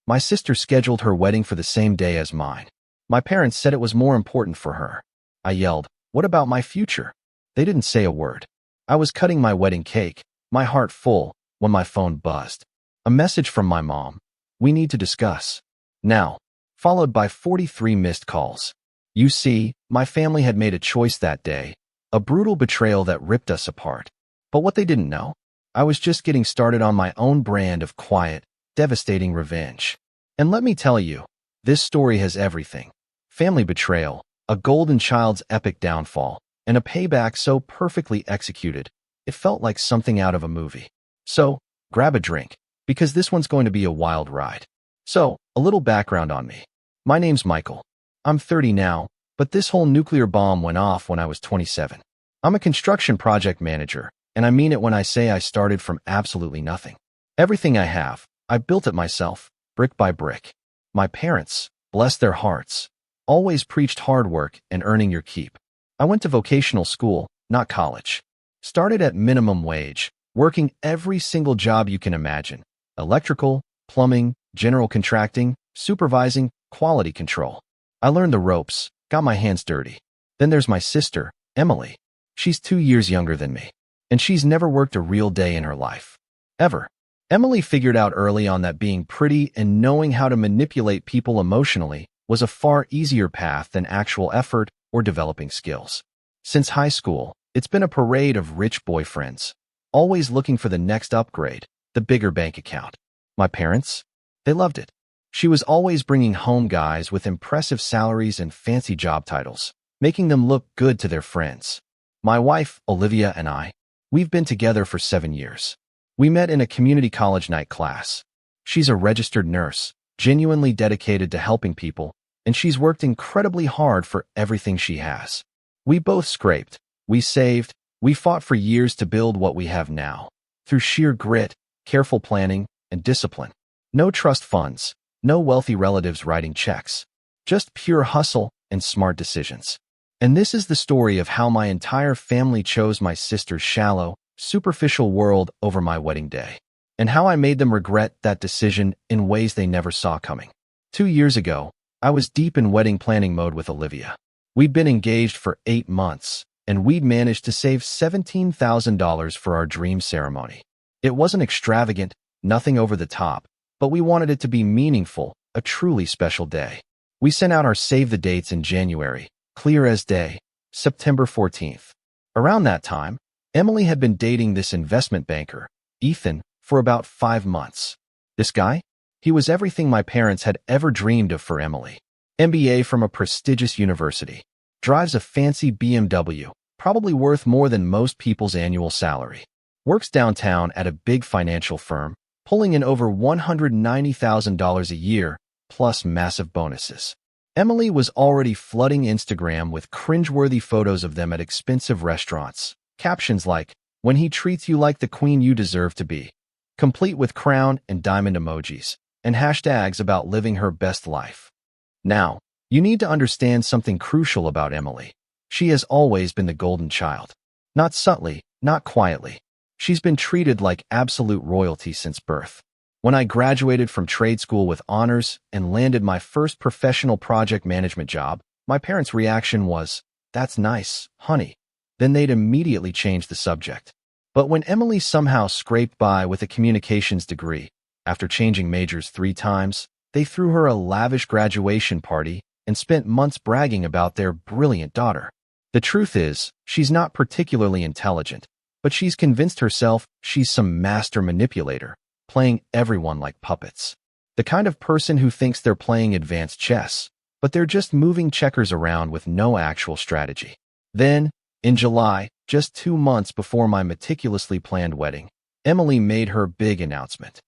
My sister scheduled her wedding for the same day as mine. My parents said it was more important for her. I yelled, "What about my future?" They didn't say a word. I was cutting my wedding cake, my heart full, when my phone buzzed. A message from my mom. "We need to discuss now," followed by 43 missed calls. You see, my family had made a choice that day, a brutal betrayal that ripped us apart. But what they didn't know, I was just getting started on my own brand of quiet, devastating revenge. And let me tell you, this story has everything. Family betrayal, a golden child's epic downfall, and a payback so perfectly executed, it felt like something out of a movie. So, grab a drink, because this one's going to be a wild ride. So, a little background on me. My name's Michael. I'm 30 now, but this whole nuclear bomb went off when I was 27. I'm a construction project manager, and I mean it when I say I started from absolutely nothing. Everything I have, I built it myself, brick by brick. My parents, bless their hearts, always preached hard work and earning your keep. I went to vocational school, not college. Started at minimum wage, working every single job you can imagine. Electrical, plumbing, general contracting, supervising, quality control. I learned the ropes, got my hands dirty. Then there's my sister, Emily. She's 2 years younger than me, and she's never worked a real day in her life. Ever. Emily figured out early on that being pretty and knowing how to manipulate people emotionally was a far easier path than actual effort or developing skills. Since high school, it's been a parade of rich boyfriends, always looking for the next upgrade, the bigger bank account. My parents? They loved it. She was always bringing home guys with impressive salaries and fancy job titles, making them look good to their friends. My wife, Olivia, and we've been together for 7 years. We met in a community college night class. She's a registered nurse, genuinely dedicated to helping people, and she's worked incredibly hard for everything she has. We both scraped, we saved, we fought for years to build what we have now, through sheer grit, careful planning, and discipline. No trust funds, no wealthy relatives writing checks, just pure hustle and smart decisions. And this is the story of how my entire family chose my sister's shallow, superficial world over my wedding day, and how I made them regret that decision in ways they never saw coming. 2 years ago, I was deep in wedding planning mode with Olivia. We'd been engaged for 8 months, and we'd managed to save $17,000 for our dream ceremony. It wasn't extravagant, nothing over the top, but we wanted it to be meaningful, a truly special day. We sent out our save the dates in January, clear as day, September 14th. Around that time, Emily had been dating this investment banker, Ethan, for about 5 months. This guy? He was everything my parents had ever dreamed of for Emily. MBA from a prestigious university. Drives a fancy BMW, probably worth more than most people's annual salary. Works downtown at a big financial firm, pulling in over $190,000 a year, plus massive bonuses. Emily was already flooding Instagram with cringeworthy photos of them at expensive restaurants. Captions like, "When he treats you like the queen you deserve to be," complete with crown and diamond emojis, and hashtags about living her best life. Now, you need to understand something crucial about Emily. She has always been the golden child. Not subtly, not quietly. She's been treated like absolute royalty since birth. When I graduated from trade school with honors and landed my first professional project management job, my parents' reaction was, "That's nice, honey." Then they'd immediately change the subject. But when Emily somehow scraped by with a communications degree, after changing majors 3 times, they threw her a lavish graduation party and spent months bragging about their brilliant daughter. The truth is, she's not particularly intelligent, but she's convinced herself she's some master manipulator, playing everyone like puppets. The kind of person who thinks they're playing advanced chess, but they're just moving checkers around with no actual strategy. Then, in July, just 2 months before my meticulously planned wedding, Emily made her big announcement.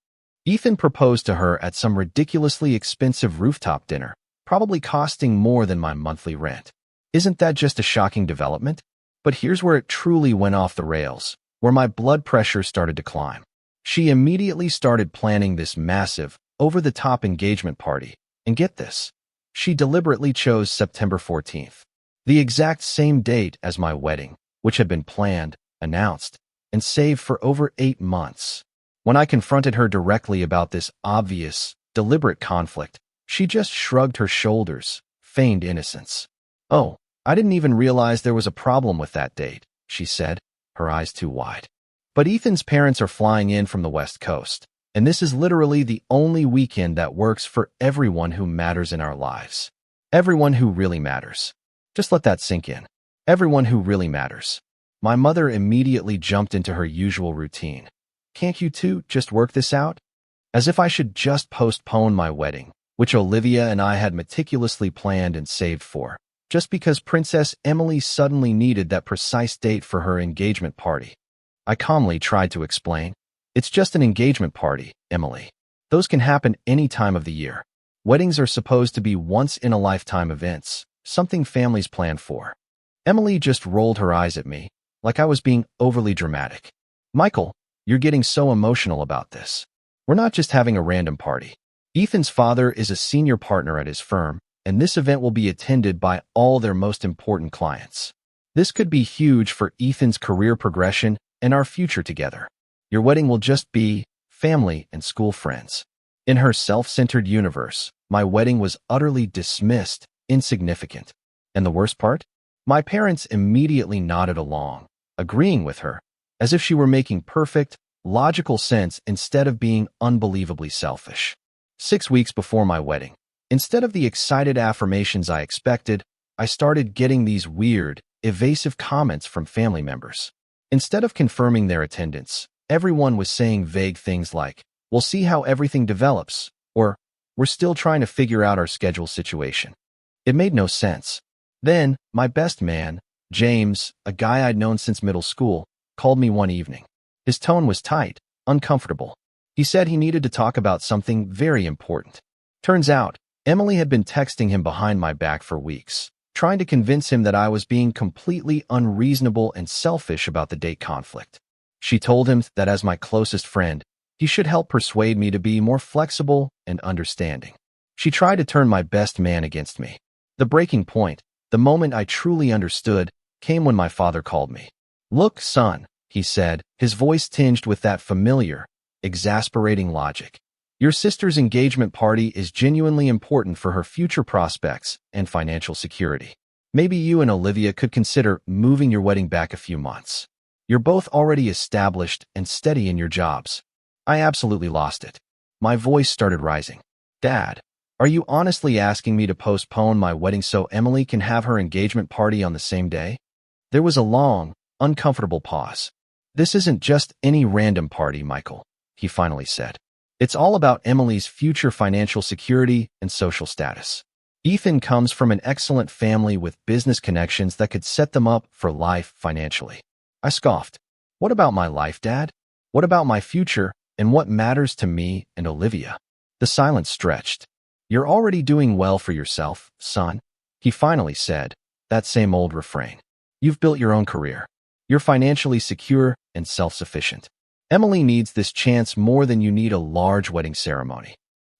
Ethan proposed to her at some ridiculously expensive rooftop dinner, probably costing more than my monthly rent. Isn't that just a shocking development? But here's where it truly went off the rails, where my blood pressure started to climb. She immediately started planning this massive, over-the-top engagement party, and get this, she deliberately chose September 14th. The exact same date as my wedding, which had been planned, announced, and saved for over 8 months. When I confronted her directly about this obvious, deliberate conflict. She just shrugged her shoulders, feigned innocence. "Oh, I didn't even realize there was a problem with that date," she said, her eyes too wide. "But Ethan's parents are flying in from the West Coast, and this is literally the only weekend that works for everyone who matters in our lives. Everyone who really matters." Just let that sink in. Everyone who really matters. My mother immediately jumped into her usual routine. "Can't you two just work this out?" As if I should just postpone my wedding, which Olivia and I had meticulously planned and saved for, just because Princess Emily suddenly needed that precise date for her engagement party. I calmly tried to explain. "It's just an engagement party, Emily. Those can happen any time of the year. Weddings are supposed to be once-in-a-lifetime events, something families plan for." Emily just rolled her eyes at me, like I was being overly dramatic. "Michael, you're getting so emotional about this. We're not just having a random party. Ethan's father is a senior partner at his firm, and this event will be attended by all their most important clients. This could be huge for Ethan's career progression and our future together. Your wedding will just be family and school friends." In her self-centered universe, my wedding was utterly dismissed, insignificant. And the worst part? My parents immediately nodded along, agreeing with her, as if she were making perfect, logical sense instead of being unbelievably selfish. 6 weeks before my wedding, instead of the excited affirmations I expected, I started getting these weird, evasive comments from family members. Instead of confirming their attendance, everyone was saying vague things like, "We'll see how everything develops," or "We're still trying to figure out our schedule situation." It made no sense. Then, my best man, James, a guy I'd known since middle school, called me one evening. His tone was tight, uncomfortable. He said he needed to talk about something very important. Turns out, Emily had been texting him behind my back for weeks, trying to convince him that I was being completely unreasonable and selfish about the date conflict. She told him that as my closest friend, he should help persuade me to be more flexible and understanding. She tried to turn my best man against me. The breaking point, the moment I truly understood, came when my father called me. "Look, son," he said, his voice tinged with that familiar, exasperating logic. "Your sister's engagement party is genuinely important for her future prospects and financial security. Maybe you and Olivia could consider moving your wedding back a few months. You're both already established and steady in your jobs." I absolutely lost it. My voice started rising. "Dad, are you honestly asking me to postpone my wedding so Emily can have her engagement party on the same day?" There was a long, uncomfortable pause. "This isn't just any random party, Michael," he finally said. "It's all about Emily's future financial security and social status. Ethan comes from an excellent family with business connections that could set them up for life financially." I scoffed. "What about my life, Dad? What about my future and what matters to me and Olivia?" The silence stretched. "You're already doing well for yourself, son," he finally said, that same old refrain. "You've built your own career. You're financially secure and self-sufficient. Emily needs this chance more than you need a large wedding ceremony."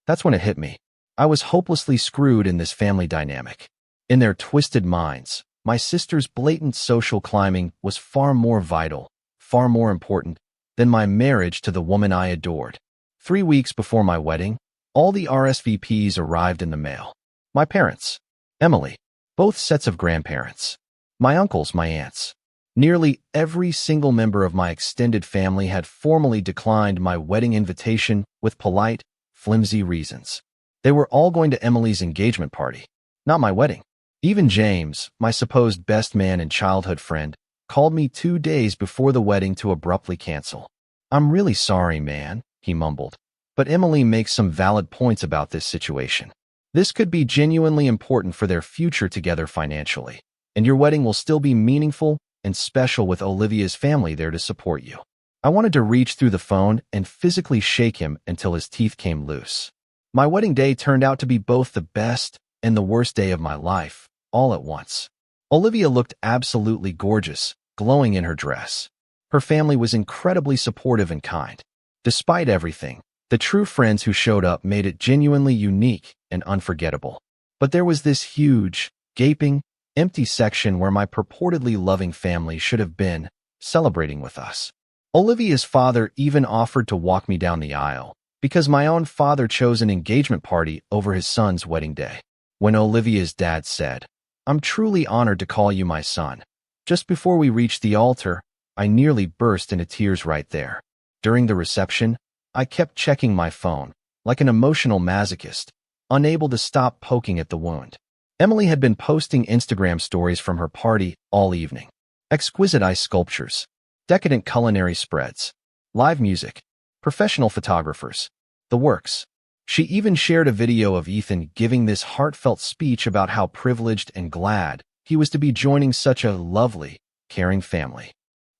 That's when it hit me. I was hopelessly screwed in this family dynamic. In their twisted minds, my sister's blatant social climbing was far more vital, far more important, than my marriage to the woman I adored. 3 weeks before my wedding, all the RSVPs arrived in the mail. My parents, Emily, both sets of grandparents, my uncles, my aunts. Nearly every single member of my extended family had formally declined my wedding invitation with polite, flimsy reasons. They were all going to Emily's engagement party, not my wedding. Even James, my supposed best man and childhood friend, called me 2 days before the wedding to abruptly cancel. "I'm really sorry, man," he mumbled, "but Emily makes some valid points about this situation. This could be genuinely important for their future together financially, and your wedding will still be meaningful and special with Olivia's family there to support you." I wanted to reach through the phone and physically shake him until his teeth came loose. My wedding day turned out to be both the best and the worst day of my life, all at once. Olivia looked absolutely gorgeous, glowing in her dress. Her family was incredibly supportive and kind. Despite everything, the true friends who showed up made it genuinely unique and unforgettable. But there was this huge, gaping, empty section where my purportedly loving family should have been, celebrating with us. Olivia's father even offered to walk me down the aisle, because my own father chose an engagement party over his son's wedding day. When Olivia's dad said, "I'm truly honored to call you my son," just before we reached the altar, I nearly burst into tears right there. During the reception, I kept checking my phone, like an emotional masochist, unable to stop poking at the wound. Emily had been posting Instagram stories from her party all evening. Exquisite ice sculptures, decadent culinary spreads, live music, professional photographers, the works. She even shared a video of Ethan giving this heartfelt speech about how privileged and glad he was to be joining such a lovely, caring family.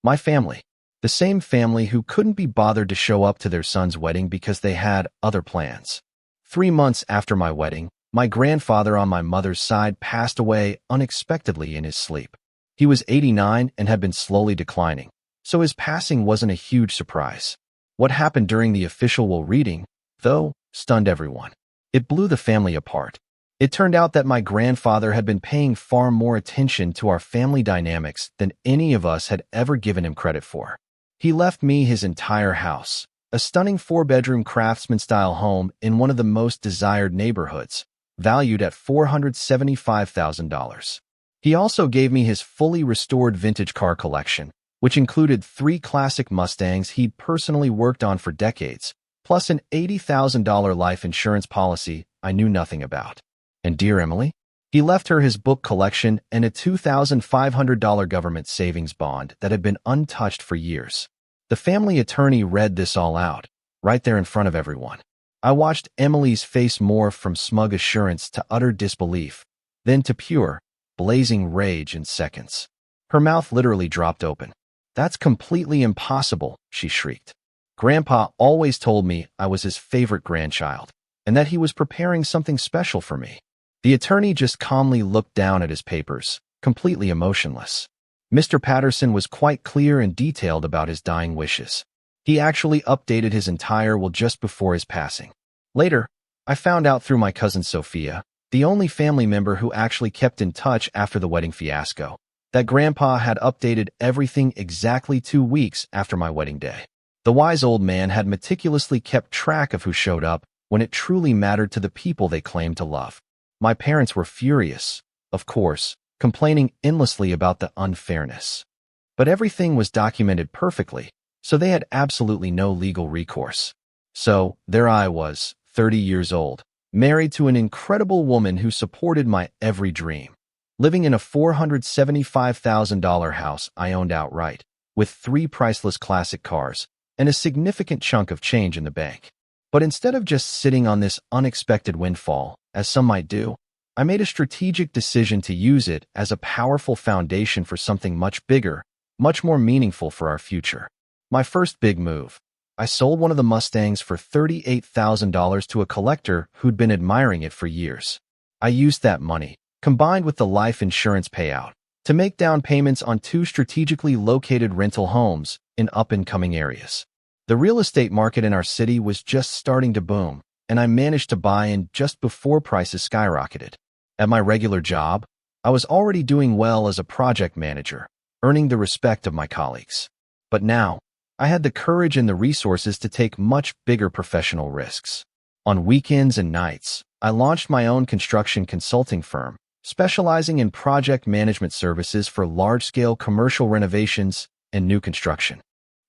My family. The same family who couldn't be bothered to show up to their son's wedding because they had other plans. 3 months after my wedding, my grandfather on my mother's side passed away unexpectedly in his sleep. He was 89 and had been slowly declining, so his passing wasn't a huge surprise. What happened during the official will reading, though, stunned everyone. It blew the family apart. It turned out that my grandfather had been paying far more attention to our family dynamics than any of us had ever given him credit for. He left me his entire house, a stunning 4-bedroom craftsman-style home in one of the most desired neighborhoods, valued at $475,000. He also gave me his fully restored vintage car collection, which included 3 classic Mustangs he'd personally worked on for decades, plus an $80,000 life insurance policy I knew nothing about. And dear Emily, he left her his book collection and a $2,500 government savings bond that had been untouched for years. The family attorney read this all out, right there in front of everyone. I watched Emily's face morph from smug assurance to utter disbelief, then to pure, blazing rage in seconds. Her mouth literally dropped open. "That's completely impossible," she shrieked. "Grandpa always told me I was his favorite grandchild, and that he was preparing something special for me." The attorney just calmly looked down at his papers, completely emotionless. Mr. Patterson was quite clear and detailed about his dying wishes. He actually updated his entire will just before his passing. Later, I found out through my cousin Sophia, the only family member who actually kept in touch after the wedding fiasco, that Grandpa had updated everything exactly 2 weeks after my wedding day. The wise old man had meticulously kept track of who showed up when it truly mattered to the people they claimed to love. My parents were furious, of course, complaining endlessly about the unfairness. But everything was documented perfectly, so they had absolutely no legal recourse. So, there I was, 30 years old, married to an incredible woman who supported my every dream, living in a $475,000 house I owned outright, with 3 priceless classic cars, and a significant chunk of change in the bank. But instead of just sitting on this unexpected windfall, as some might do, I made a strategic decision to use it as a powerful foundation for something much bigger, much more meaningful for our future. My first big move. I sold one of the Mustangs for $38,000 to a collector who'd been admiring it for years. I used that money, combined with the life insurance payout, to make down payments on 2 strategically located rental homes in up-and-coming areas. The real estate market in our city was just starting to boom, and I managed to buy in just before prices skyrocketed. At my regular job, I was already doing well as a project manager, earning the respect of my colleagues. But now, I had the courage and the resources to take much bigger professional risks. On weekends and nights, I launched my own construction consulting firm, specializing in project management services for large-scale commercial renovations and new construction.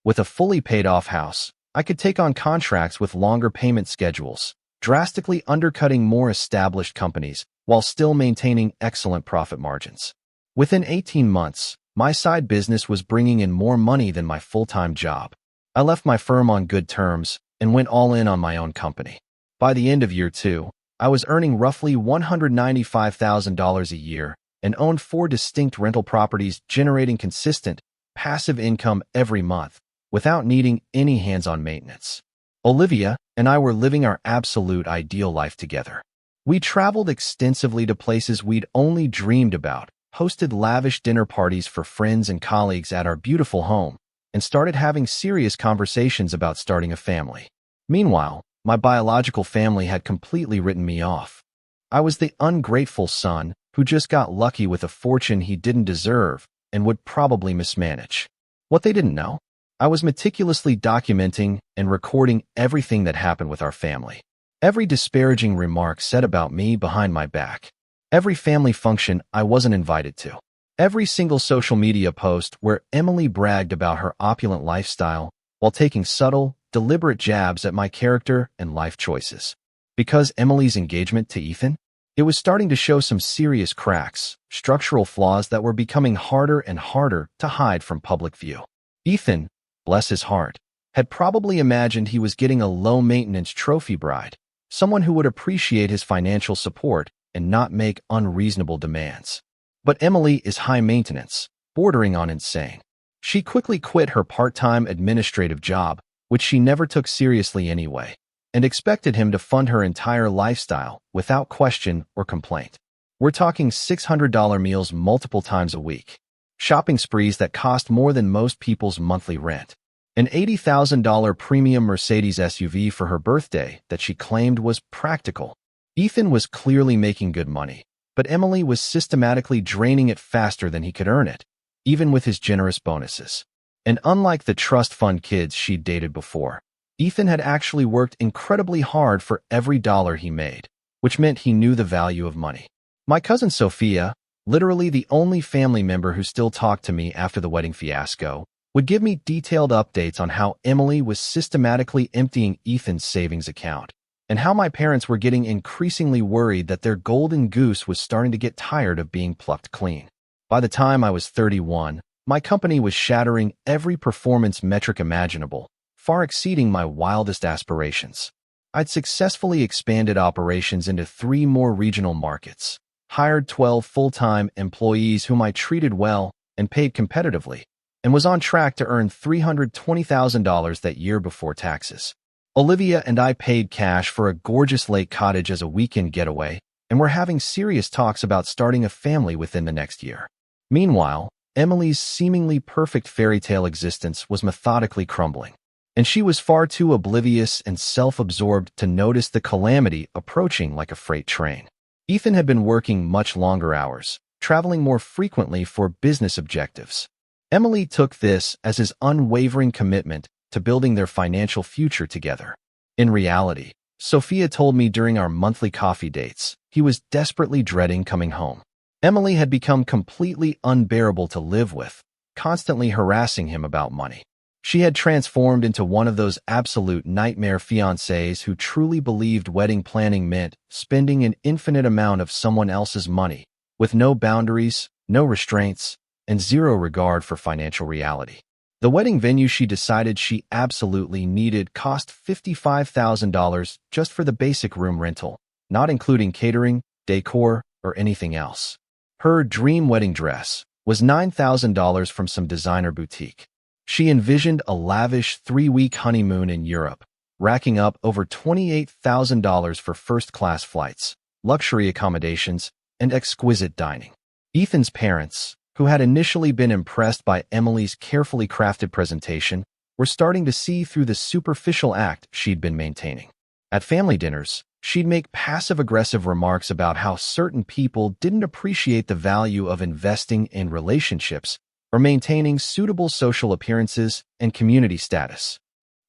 With a fully paid-off house, I could take on contracts with longer payment schedules, drastically undercutting more established companies while still maintaining excellent profit margins. Within 18 months, my side business was bringing in more money than my full-time job. I left my firm on good terms and went all in on my own company. By the end of year 2, I was earning roughly $195,000 a year and owned 4 distinct rental properties, generating consistent, passive income every month without needing any hands-on maintenance. Olivia and I were living our absolute ideal life together. We traveled extensively to places we'd only dreamed about, hosted lavish dinner parties for friends and colleagues at our beautiful home, and started having serious conversations about starting a family. Meanwhile, my biological family had completely written me off. I was the ungrateful son who just got lucky with a fortune he didn't deserve and would probably mismanage. What they didn't know? I was meticulously documenting and recording everything that happened with our family. Every disparaging remark said about me behind my back. Every family function I wasn't invited to. Every single social media post where Emily bragged about her opulent lifestyle while taking subtle, deliberate jabs at my character and life choices. Because Emily's engagement to Ethan, it was starting to show some serious cracks, structural flaws that were becoming harder and harder to hide from public view. Ethan, bless his heart, had probably imagined he was getting a low-maintenance trophy bride, someone who would appreciate his financial support and not make unreasonable demands. But Emily is high maintenance, bordering on insane. She quickly quit her part-time administrative job, which she never took seriously anyway, and expected him to fund her entire lifestyle without question or complaint. We're talking $600 meals multiple times a week, shopping sprees that cost more than most people's monthly rent, an $80,000 premium Mercedes SUV for her birthday that she claimed was practical. Ethan was clearly making good money, but Emily was systematically draining it faster than he could earn it, even with his generous bonuses. And unlike the trust fund kids she'd dated before, Ethan had actually worked incredibly hard for every dollar he made, which meant he knew the value of money. My cousin Sophia, literally the only family member who still talked to me after the wedding fiasco, would give me detailed updates on how Emily was systematically emptying Ethan's savings account, and how my parents were getting increasingly worried that their golden goose was starting to get tired of being plucked clean. By the time I was 31, my company was shattering every performance metric imaginable, far exceeding my wildest aspirations. I'd successfully expanded operations into 3 more regional markets, hired 12 full-time employees whom I treated well and paid competitively, and was on track to earn $320,000 that year before taxes. Olivia and I paid cash for a gorgeous lake cottage as a weekend getaway, and were having serious talks about starting a family within the next year. Meanwhile, Emily's seemingly perfect fairy tale existence was methodically crumbling, and she was far too oblivious and self-absorbed to notice the calamity approaching like a freight train. Ethan had been working much longer hours, traveling more frequently for business objectives. Emily took this as his unwavering commitment to building their financial future together. In reality, Sophia told me during our monthly coffee dates, he was desperately dreading coming home. Emily had become completely unbearable to live with, constantly harassing him about money. She had transformed into one of those absolute nightmare fiancés who truly believed wedding planning meant spending an infinite amount of someone else's money, with no boundaries, no restraints, and zero regard for financial reality. The wedding venue she decided she absolutely needed cost $55,000 just for the basic room rental, not including catering, decor, or anything else. Her dream wedding dress was $9,000 from some designer boutique. She envisioned a lavish 3-week honeymoon in Europe, racking up over $28,000 for first-class flights, luxury accommodations, and exquisite dining. Ethan's parents, who had initially been impressed by Emily's carefully crafted presentation, were starting to see through the superficial act she'd been maintaining. At family dinners, she'd make passive-aggressive remarks about how certain people didn't appreciate the value of investing in relationships or maintaining suitable social appearances and community status.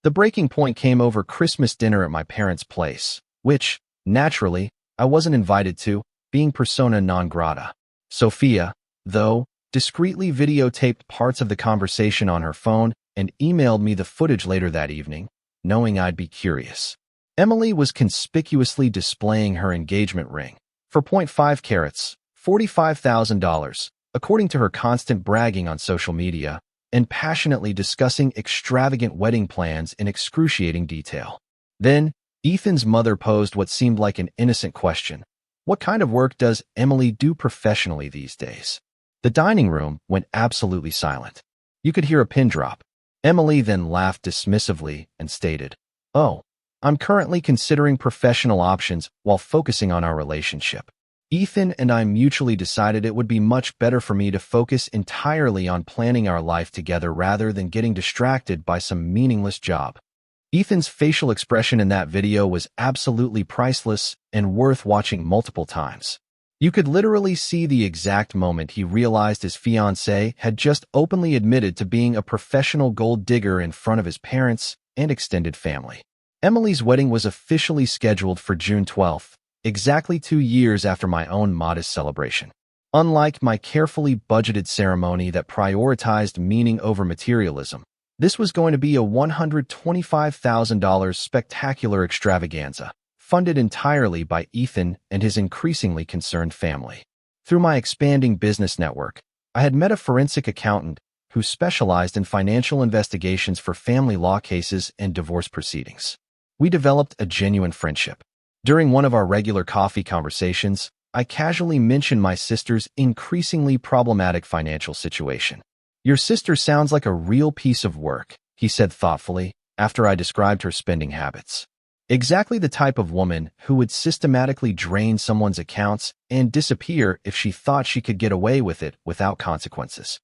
The breaking point came over Christmas dinner at my parents' place, which, naturally, I wasn't invited to, being persona non grata. Sophia, though, discreetly videotaped parts of the conversation on her phone and emailed me the footage later that evening, knowing I'd be curious. Emily was conspicuously displaying her engagement ring for 0.5 carats, $45,000, according to her constant bragging on social media, and passionately discussing extravagant wedding plans in excruciating detail. Then, Ethan's mother posed what seemed like an innocent question. What kind of work does Emily do professionally these days? The dining room went absolutely silent. You could hear a pin drop. Emily then laughed dismissively and stated, "Oh, I'm currently considering professional options while focusing on our relationship. Ethan and I mutually decided it would be much better for me to focus entirely on planning our life together rather than getting distracted by some meaningless job." Ethan's facial expression in that video was absolutely priceless and worth watching multiple times. You could literally see the exact moment he realized his fiancée had just openly admitted to being a professional gold digger in front of his parents and extended family. Emily's wedding was officially scheduled for June 12th, exactly 2 years after my own modest celebration. Unlike my carefully budgeted ceremony that prioritized meaning over materialism, this was going to be a $125,000 spectacular extravaganza, funded entirely by Ethan and his increasingly concerned family. Through my expanding business network, I had met a forensic accountant who specialized in financial investigations for family law cases and divorce proceedings. We developed a genuine friendship. During one of our regular coffee conversations, I casually mentioned my sister's increasingly problematic financial situation. "Your sister sounds like a real piece of work," he said thoughtfully, after I described her spending habits. Exactly the type of woman who would systematically drain someone's accounts and disappear if she thought she could get away with it without consequences.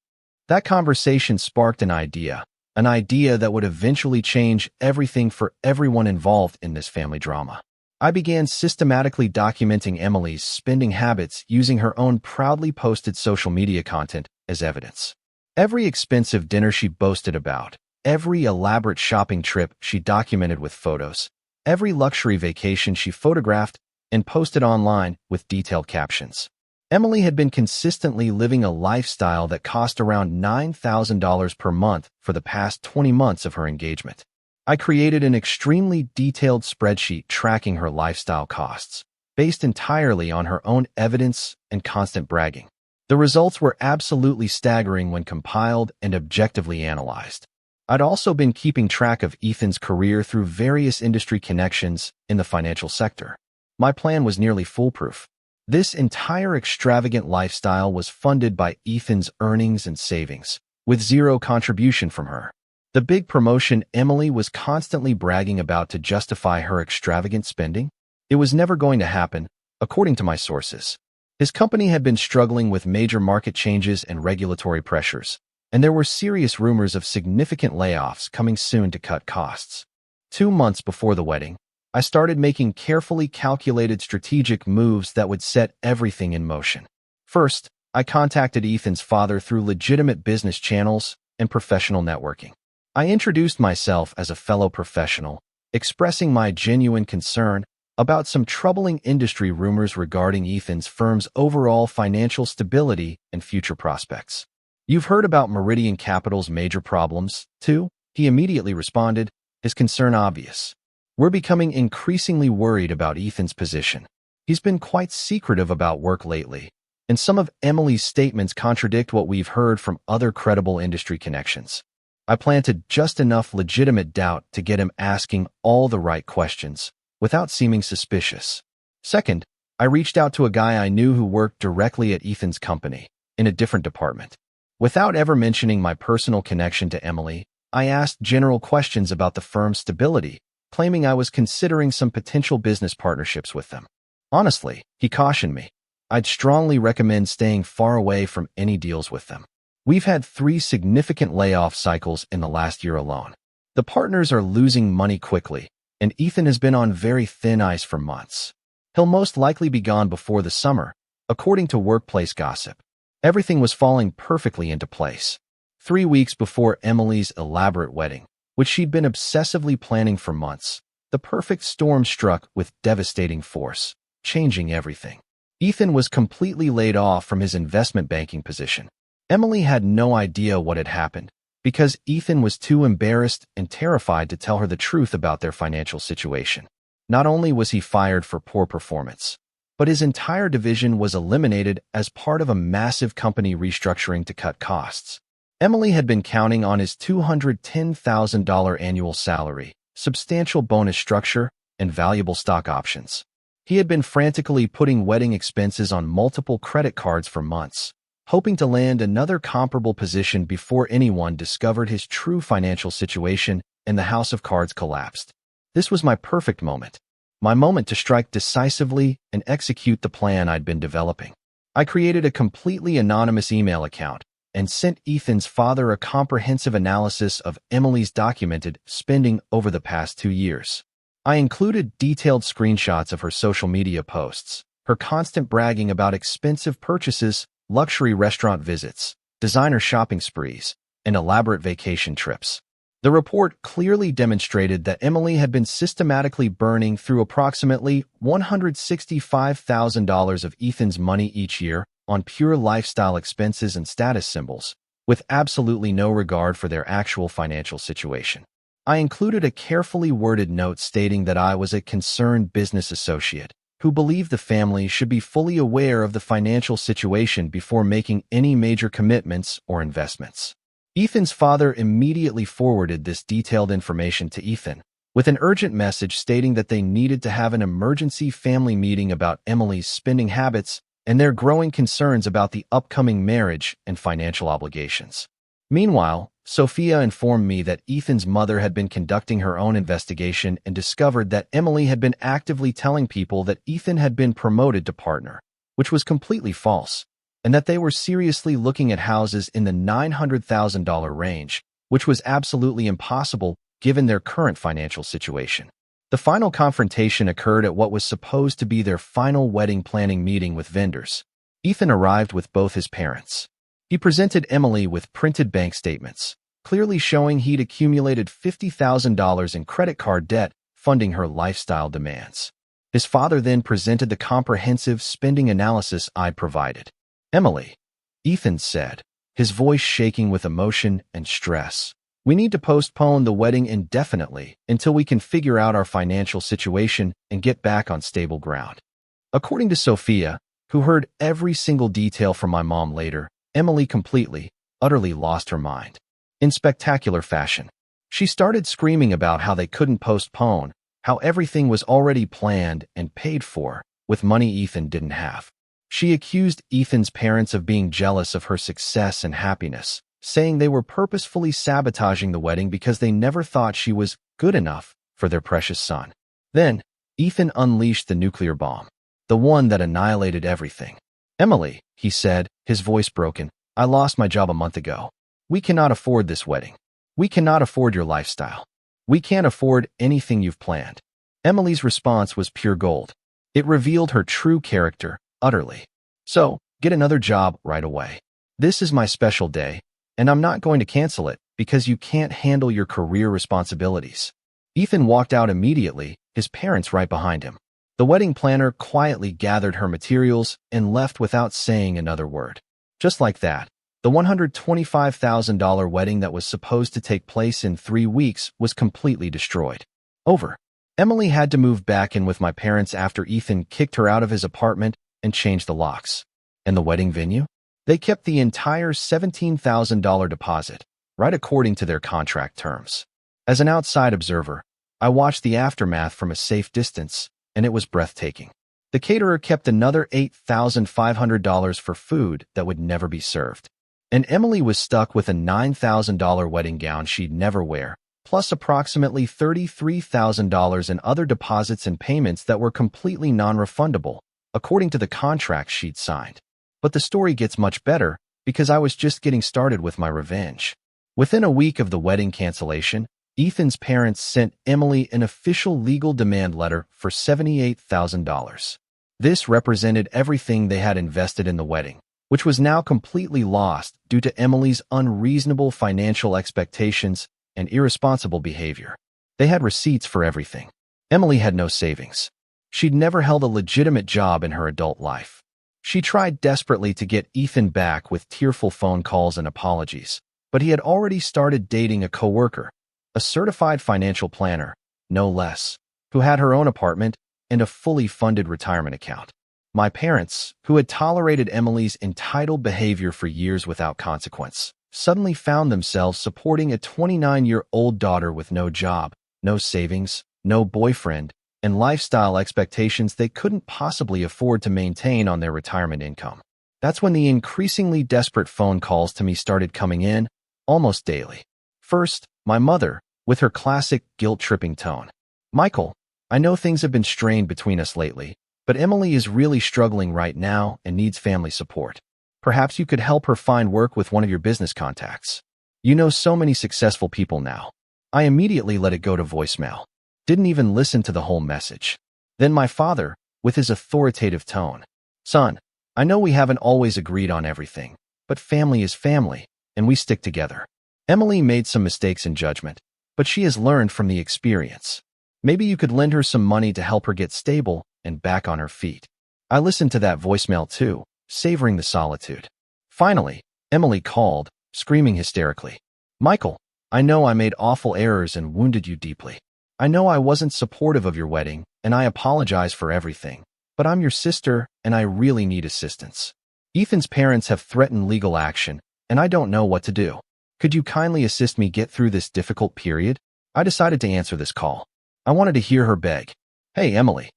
That conversation sparked an idea that would eventually change everything for everyone involved in this family drama. I began systematically documenting Emily's spending habits using her own proudly posted social media content as evidence. Every expensive dinner she boasted about, every elaborate shopping trip she documented with photos, every luxury vacation she photographed and posted online with detailed captions. Emily had been consistently living a lifestyle that cost around $9,000 per month for the past 20 months of her engagement. I created an extremely detailed spreadsheet tracking her lifestyle costs, based entirely on her own evidence and constant bragging. The results were absolutely staggering when compiled and objectively analyzed. I'd also been keeping track of Ethan's career through various industry connections in the financial sector. My plan was nearly foolproof. This entire extravagant lifestyle was funded by Ethan's earnings and savings, with zero contribution from her. The big promotion Emily was constantly bragging about to justify her extravagant spending? It was never going to happen, according to my sources. His company had been struggling with major market changes and regulatory pressures, and there were serious rumors of significant layoffs coming soon to cut costs. 2 months before the wedding, I started making carefully calculated strategic moves that would set everything in motion. First, I contacted Ethan's father through legitimate business channels and professional networking. I introduced myself as a fellow professional, expressing my genuine concern about some troubling industry rumors regarding Ethan's firm's overall financial stability and future prospects. "You've heard about Meridian Capital's major problems, too?" He immediately responded, his concern obvious. "We're becoming increasingly worried about Ethan's position. He's been quite secretive about work lately, and some of Emily's statements contradict what we've heard from other credible industry connections." I planted just enough legitimate doubt to get him asking all the right questions, without seeming suspicious. Second, I reached out to a guy I knew who worked directly at Ethan's company, in a different department. Without ever mentioning my personal connection to Emily, I asked general questions about the firm's stability, claiming I was considering some potential business partnerships with them. Honestly, he cautioned me, I'd strongly recommend staying far away from any deals with them. "We've had 3 significant layoff cycles in the last year alone. The partners are losing money quickly, and Ethan has been on very thin ice for months. He'll most likely be gone before the summer, according to workplace gossip." Everything was falling perfectly into place. 3 weeks before Emily's elaborate wedding, which she'd been obsessively planning for months, the perfect storm struck with devastating force, changing everything. Ethan was completely laid off from his investment banking position. Emily had no idea what had happened, because Ethan was too embarrassed and terrified to tell her the truth about their financial situation. Not only was he fired for poor performance, but his entire division was eliminated as part of a massive company restructuring to cut costs. Emily had been counting on his $210,000 annual salary, substantial bonus structure, and valuable stock options. He had been frantically putting wedding expenses on multiple credit cards for months, hoping to land another comparable position before anyone discovered his true financial situation and the house of cards collapsed. This was my perfect moment. My moment to strike decisively and execute the plan I'd been developing. I created a completely anonymous email account and sent Ethan's father a comprehensive analysis of Emily's documented spending over the past 2 years. I included detailed screenshots of her social media posts, her constant bragging about expensive purchases, luxury restaurant visits, designer shopping sprees, and elaborate vacation trips. The report clearly demonstrated that Emily had been systematically burning through approximately $165,000 of Ethan's money each year on pure lifestyle expenses and status symbols, with absolutely no regard for their actual financial situation. I included a carefully worded note stating that I was a concerned business associate who believed the family should be fully aware of the financial situation before making any major commitments or investments. Ethan's father immediately forwarded this detailed information to Ethan, with an urgent message stating that they needed to have an emergency family meeting about Emily's spending habits and their growing concerns about the upcoming marriage and financial obligations. Meanwhile, Sophia informed me that Ethan's mother had been conducting her own investigation and discovered that Emily had been actively telling people that Ethan had been promoted to partner, which was completely false, and that they were seriously looking at houses in the $900,000 range, which was absolutely impossible given their current financial situation. The final confrontation occurred at what was supposed to be their final wedding planning meeting with vendors. Ethan arrived with both his parents. He presented Emily with printed bank statements, clearly showing he'd accumulated $50,000 in credit card debt funding her lifestyle demands. His father then presented the comprehensive spending analysis I'd provided. "Emily," Ethan said, his voice shaking with emotion and stress, "we need to postpone the wedding indefinitely until we can figure out our financial situation and get back on stable ground." According to Sophia, who heard every single detail from my mom later, Emily completely, utterly lost her mind. In spectacular fashion, she started screaming about how they couldn't postpone, how everything was already planned and paid for, with money Ethan didn't have. She accused Ethan's parents of being jealous of her success and happiness, saying they were purposefully sabotaging the wedding because they never thought she was good enough for their precious son. Then, Ethan unleashed the nuclear bomb, the one that annihilated everything. "Emily," he said, his voice broken, "I lost my job a month ago. We cannot afford this wedding. We cannot afford your lifestyle. We can't afford anything you've planned." Emily's response was pure gold. It revealed her true character, utterly. "So, get another job right away. This is my special day, and I'm not going to cancel it because you can't handle your career responsibilities." Ethan walked out immediately, his parents right behind him. The wedding planner quietly gathered her materials and left without saying another word. Just like that, the $125,000 wedding that was supposed to take place in 3 weeks was completely destroyed. Over. Emily had to move back in with my parents after Ethan kicked her out of his apartment and changed the locks. And the wedding venue? They kept the entire $17,000 deposit, right according to their contract terms. As an outside observer, I watched the aftermath from a safe distance, and it was breathtaking. The caterer kept another $8,500 for food that would never be served. And Emily was stuck with a $9,000 wedding gown she'd never wear, plus approximately $33,000 in other deposits and payments that were completely non-refundable, according to the contract she'd signed. But the story gets much better because I was just getting started with my revenge. Within a week of the wedding cancellation, Ethan's parents sent Emily an official legal demand letter for $78,000. This represented everything they had invested in the wedding, which was now completely lost due to Emily's unreasonable financial expectations and irresponsible behavior. They had receipts for everything. Emily had no savings. She'd never held a legitimate job in her adult life. She tried desperately to get Ethan back with tearful phone calls and apologies, but he had already started dating a coworker, a certified financial planner, no less, who had her own apartment and a fully funded retirement account. My parents, who had tolerated Emily's entitled behavior for years without consequence, suddenly found themselves supporting a 29-year-old daughter with no job, no savings, no boyfriend, and lifestyle expectations they couldn't possibly afford to maintain on their retirement income. That's when the increasingly desperate phone calls to me started coming in, almost daily. First, my mother, with her classic guilt-tripping tone. "Michael, I know things have been strained between us lately, but Emily is really struggling right now and needs family support. Perhaps you could help her find work with one of your business contacts. You know so many successful people now." I immediately let it go to voicemail. Didn't even listen to the whole message. Then my father, with his authoritative tone. Son, I know we haven't always agreed on everything, but family is family, and we stick together. Emily made some mistakes in judgment, but she has learned from the experience. Maybe you could lend her some money to help her get stable and back on her feet. I listened to that voicemail too, savoring the solitude. Finally, Emily called, screaming hysterically. Michael, I know I made awful errors and wounded you deeply. I know I wasn't supportive of your wedding, and I apologize for everything, but I'm your sister, and I really need assistance. Ethan's parents have threatened legal action, and I don't know what to do. Could you kindly assist me get through this difficult period? I decided to answer this call. I wanted to hear her beg. Hey, Emily.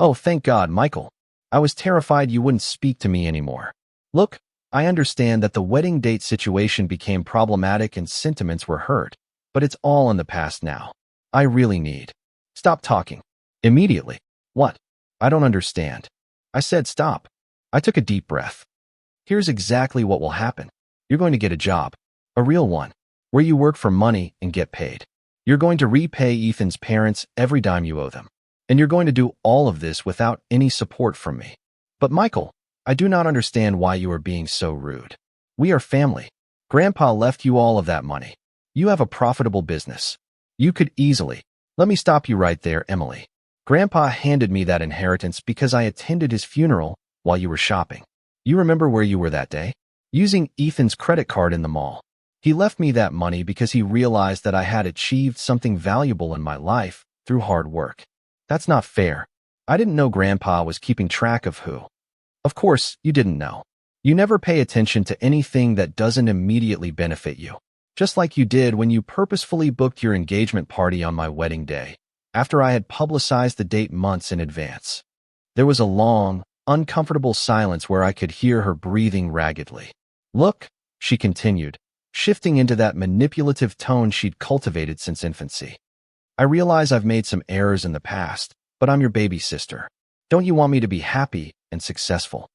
Oh, thank God, Michael. I was terrified you wouldn't speak to me anymore. Look, I understand that the wedding date situation became problematic and sentiments were hurt, but it's all in the past now. I really need. Stop talking. Immediately. What? I don't understand. I said stop. I took a deep breath. Here's exactly what will happen. You're going to get a job. A real one. Where you work for money and get paid. You're going to repay Ethan's parents every dime you owe them. And you're going to do all of this without any support from me. But Michael, I do not understand why you are being so rude. We are family. Grandpa left you all of that money. You have a profitable business. You could easily. Let me stop you right there, Emily. Grandpa handed me that inheritance because I attended his funeral while you were shopping. You remember where you were that day? Using Ethan's credit card in the mall. He left me that money because he realized that I had achieved something valuable in my life through hard work. That's not fair. I didn't know Grandpa was keeping track of who. Of course, you didn't know. You never pay attention to anything that doesn't immediately benefit you. Just like you did when you purposefully booked your engagement party on my wedding day, after I had publicized the date months in advance. There was a long, uncomfortable silence where I could hear her breathing raggedly. Look, she continued, shifting into that manipulative tone she'd cultivated since infancy. I realize I've made some errors in the past, but I'm your baby sister. Don't you want me to be happy and successful?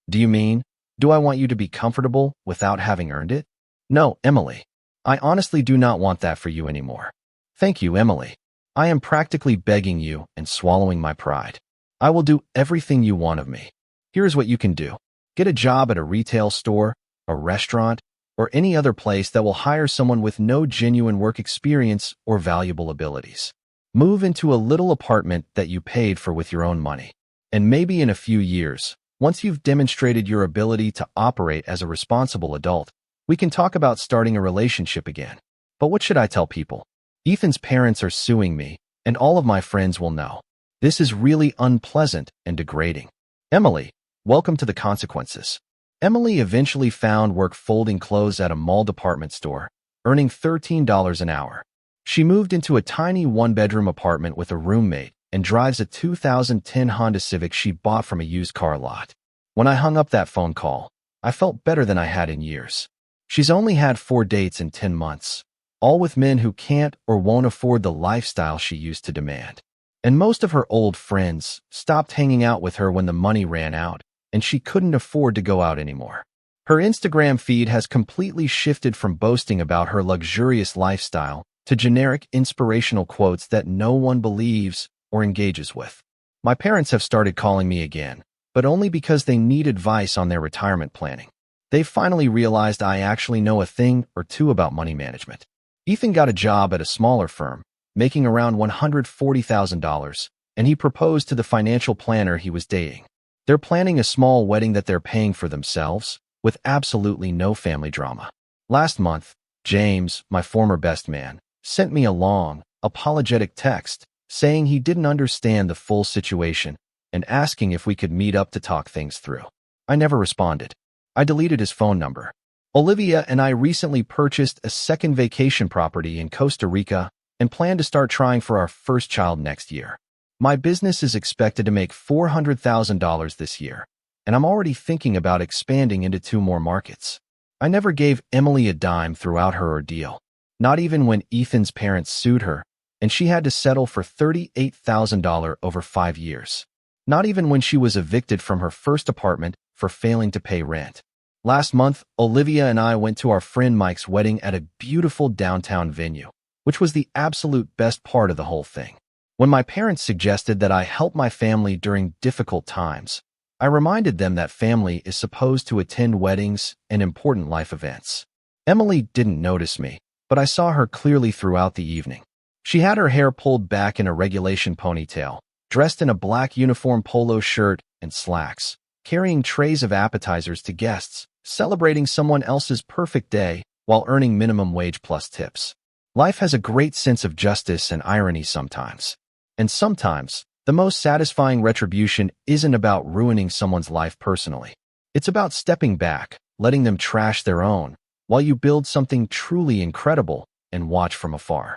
Do you mean, do I want you to be comfortable without having earned it? No, Emily. I honestly do not want that for you anymore. Thank you, Emily. I am practically begging you and swallowing my pride. I will do everything you want of me. Here's what you can do. Get a job at a retail store, a restaurant, or any other place that will hire someone with no genuine work experience or valuable abilities. Move into a little apartment that you paid for with your own money. And maybe in a few years, once you've demonstrated your ability to operate as a responsible adult, we can talk about starting a relationship again. But what should I tell people? Ethan's parents are suing me, and all of my friends will know. This is really unpleasant and degrading. Emily, welcome to the consequences. Emily eventually found work folding clothes at a mall department store, earning $13 an hour. She moved into a tiny one-bedroom apartment with a roommate and drives a 2010 Honda Civic she bought from a used car lot. When I hung up that phone call, I felt better than I had in years. She's only had 4 dates in 10 months, all with men who can't or won't afford the lifestyle she used to demand. And most of her old friends stopped hanging out with her when the money ran out, and she couldn't afford to go out anymore. Her Instagram feed has completely shifted from boasting about her luxurious lifestyle to generic inspirational quotes that no one believes or engages with. My parents have started calling me again, but only because they need advice on their retirement planning. They finally realized I actually know a thing or two about money management. Ethan got a job at a smaller firm, making around $140,000, and he proposed to the financial planner he was dating. They're planning a small wedding that they're paying for themselves, with absolutely no family drama. Last month, James, my former best man, sent me a long, apologetic text saying he didn't understand the full situation and asking if we could meet up to talk things through. I never responded. I deleted his phone number. Olivia and I recently purchased a second vacation property in Costa Rica and plan to start trying for our first child next year. My business is expected to make $400,000 this year, and I'm already thinking about expanding into 2 more markets. I never gave Emily a dime throughout her ordeal, not even when Ethan's parents sued her, and she had to settle for $38,000 over 5 years. Not even when she was evicted from her first apartment for failing to pay rent. Last month, Olivia and I went to our friend Mike's wedding at a beautiful downtown venue, which was the absolute best part of the whole thing. When my parents suggested that I help my family during difficult times, I reminded them that family is supposed to attend weddings and important life events. Emily didn't notice me, but I saw her clearly throughout the evening. She had her hair pulled back in a regulation ponytail, dressed in a black uniform polo shirt and slacks, carrying trays of appetizers to guests, celebrating someone else's perfect day while earning minimum wage plus tips. Life has a great sense of justice and irony sometimes. And sometimes, the most satisfying retribution isn't about ruining someone's life personally. It's about stepping back, letting them trash their own, while you build something truly incredible and watch from afar.